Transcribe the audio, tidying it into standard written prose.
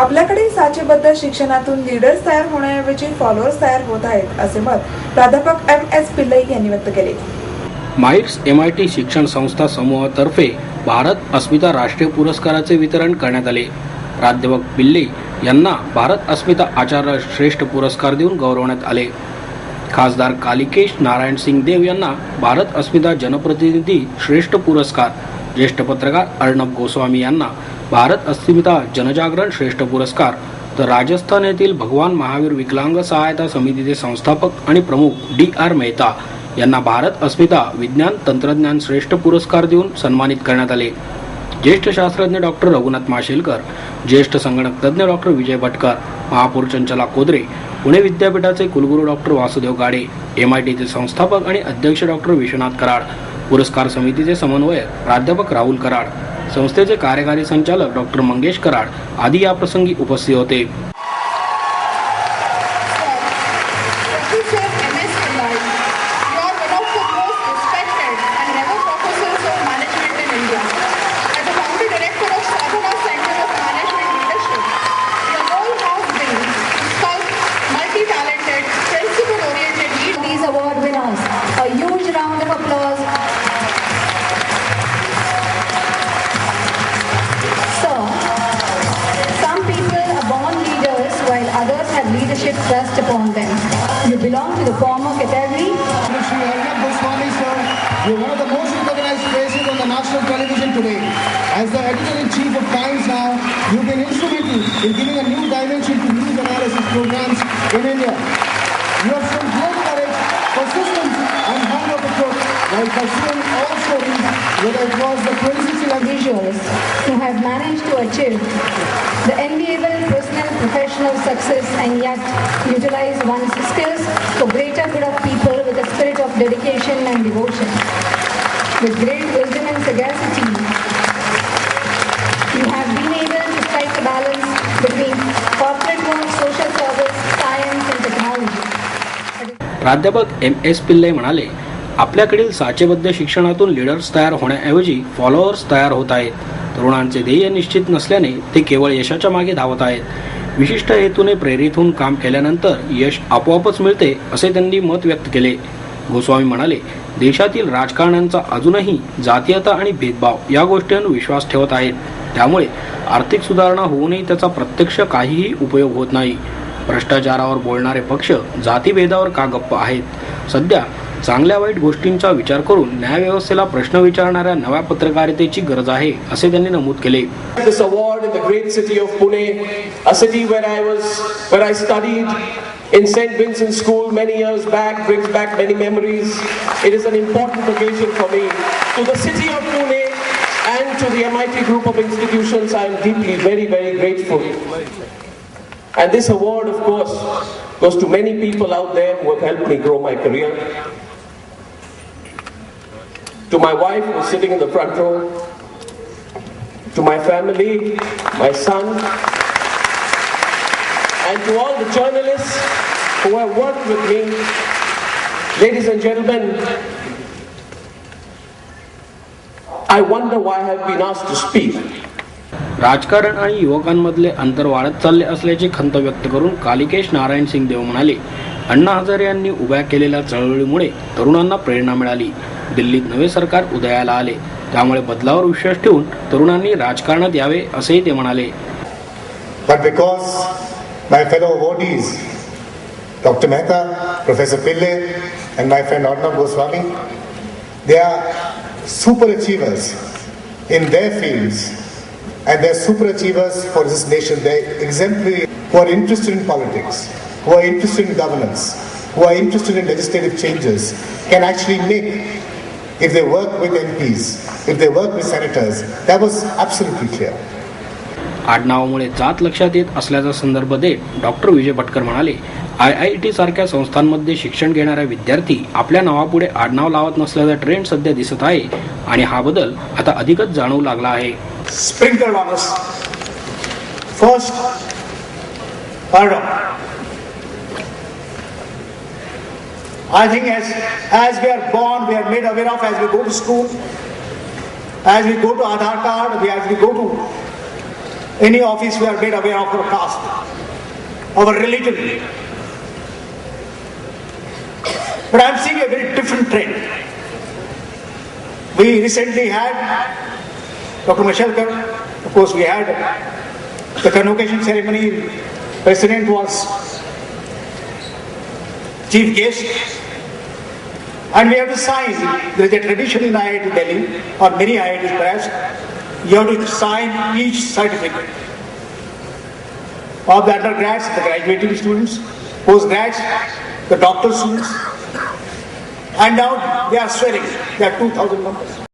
आपल्याकडे साचेबद्ध शिक्षणातून लीडर्स तयार होण्याऐवजी फॉलोअर्स तयार होत आहेत असे मत प्राध्यापक MS पिल्लई यांनी व्यक्त केले. माइट्स MIT शिक्षण संस्था समूहातर्फे भारत अस्मिता राष्ट्रीय पुरस्काराचे वितरण करण्यात आले. प्राध्यापक पिल्लई यांना भारत अस्मिता आचार्य श्रेष्ठ पुरस्कार देऊन गौरवण्यात आले. खासदार कालिकेश नारायण सिंग देव यांना भारत अस्मिता जनप्रतिनिधी श्रेष्ठ पुरस्कार, ज्येष्ठ पत्रकार अर्णब गोस्वामी यांना भारत अस्मिता जनजागरण श्रेष्ठ पुरस्कार, तर राजस्थान येथील भगवान महावीर विकलांग सहायता समितीचे संस्थापक आणि प्रमुख DR मेहता यांना भारत अस्मिता विज्ञान तंत्रज्ञान श्रेष्ठ पुरस्कार देऊन सन्मानित करण्यात आले. ज्येष्ठ शास्त्रज्ञ डॉक्टर रघुनाथ माशेलकर, ज्येष्ठ संगणक तज्ज्ञ डॉक्टर विजय भटकर, महापौर चंचला कोदरे, पुणे विद्यापीठाचे कुलगुरू डॉक्टर वासुदेव गाडे, MITचे संस्थापक आणि अध्यक्ष डॉक्टर विश्वनाथ कराड, पुरस्कार समितीचे समन्वयक प्राध्यापक राहुल कराड, संस्थेचे कार्यकारी संचालक डॉक्टर मंगेश कराड आदी या प्रसंगी उपस्थित होते. Leadership thrust upon them. You belong to the former category. Shri Arnab Goswami sir, you're one of the most recognized faces on the national television today. As the editor-in-chief of Times now, you've been instrumental in giving a new dimension to news analysis programs in India. You have shown great courage, persistence and hunger to cook while pursuing all stories, whether it was the 26 individuals who have managed to achieve the enviable personal professional success and yet utilize one's skills for greater good of people with a spirit of dedication and devotion. With great wisdom and sagacity, you have been able to strike a balance between corporate work, social service, science and technology. प्राध्यापक MS Pillai म्हणाले, आपल्याकडील साचेबद्ध शिक्षणातून leaders तयार होण्याऐवजी followers तयार होत आहेत. तरुणांचे ध्येय निश्चित नसल्याने ते केवळ यशाच्या मागे धावत आहेत. विशिष्ट हेतूने प्रेरित होऊन काम केल्यानंतर यश आपोआपच मिळते असे त्यांनी मत व्यक्त केले. गोस्वामी म्हणाले, देशातील राजकारण्यांचा अजूनही जातीयता आणि भेदभाव या गोष्टींवर विश्वास ठेवत आहेत. त्यामुळे आर्थिक सुधारणा होऊनही त्याचा प्रत्यक्ष काहीही उपयोग होत नाही. भ्रष्टाचारावर बोलणारे पक्ष जातीभेदावर का गप्प आहेत? सध्या चांगल्या वाईट गोष्टींचा विचार करून न्यायव्यवस्थेला प्रश्न विचारणाऱ्या नव्या पत्रकारितेची गरज आहे असे त्यांनी नमूद केले. This award in the great city of Pune, a city where I studied in St. Vincent School many years back, brings back many memories. It is an important occasion for me. To the city of Pune and to the MIT group of institutions, I am deeply, very, very grateful. And this award, of course, goes to many people out there who have helped me grow my career. To my wife who is sitting in the front row, to my family, my son, and to all the journalists who have worked with me. Ladies and gentlemen, I wonder why I have been asked to speak. राजकारण आणि युवकांमधले अंतर वाढत चालले असल्याची खंत व्यक्त करून कालिकेश नारायण सिंग देव म्हणाले, अण्णा हजारे यांनी उभ्या केलेल्या चळवळीमुळे तरुणांना प्रेरणा मिळाली. दिल्लीत नवे सरकार उदयाला आले, त्यामुळे बदलावर विश्वास ठेवून तरुणांनी राजकारणात यावे असेही ते म्हणाले. But because my fellow awardees, Dr. Mehta, Professor Pillai and my friend Arnab Goswami, they are super achievers in their fields. And they're super achievers for this nation. They're exemplary, who are interested in politics, who are interested in governance, who are interested in legislative changes, can actually make, if they work with MPs, if they work with senators. That was absolutely clear. आडनावामुळे जात लक्षात येत असल्याचा संदर्भ देत doctor Vijay Bhatkar म्हणाले, IIT सारख्या संस्थांमध्ये शिक्षण घेणाऱ्या विद्यार्थी आपल्या नावापुढे आडनाव लावत नसल्याचा ट्रेंड सध्या दिसत आहे आणि हा बदल आता अधिकच जाणवू लागला आहे. Sprinkled on us. First, Arnab. I think as we are born, we are made aware of as we go to school, as we go to Aadhaar card, as we go to any office we are made aware of our caste, our religion. But I am seeing a very different trend. We recently had Dr. Mashelkar, of course we had the convocation ceremony, President was chief guest, and we have to sign. There is a tradition in IIT Delhi, or many IITs perhaps, you have to sign each certificate of the undergrads, the graduating students, postgrads, the doctoral students, and now they are swearing, there are 2,000 members.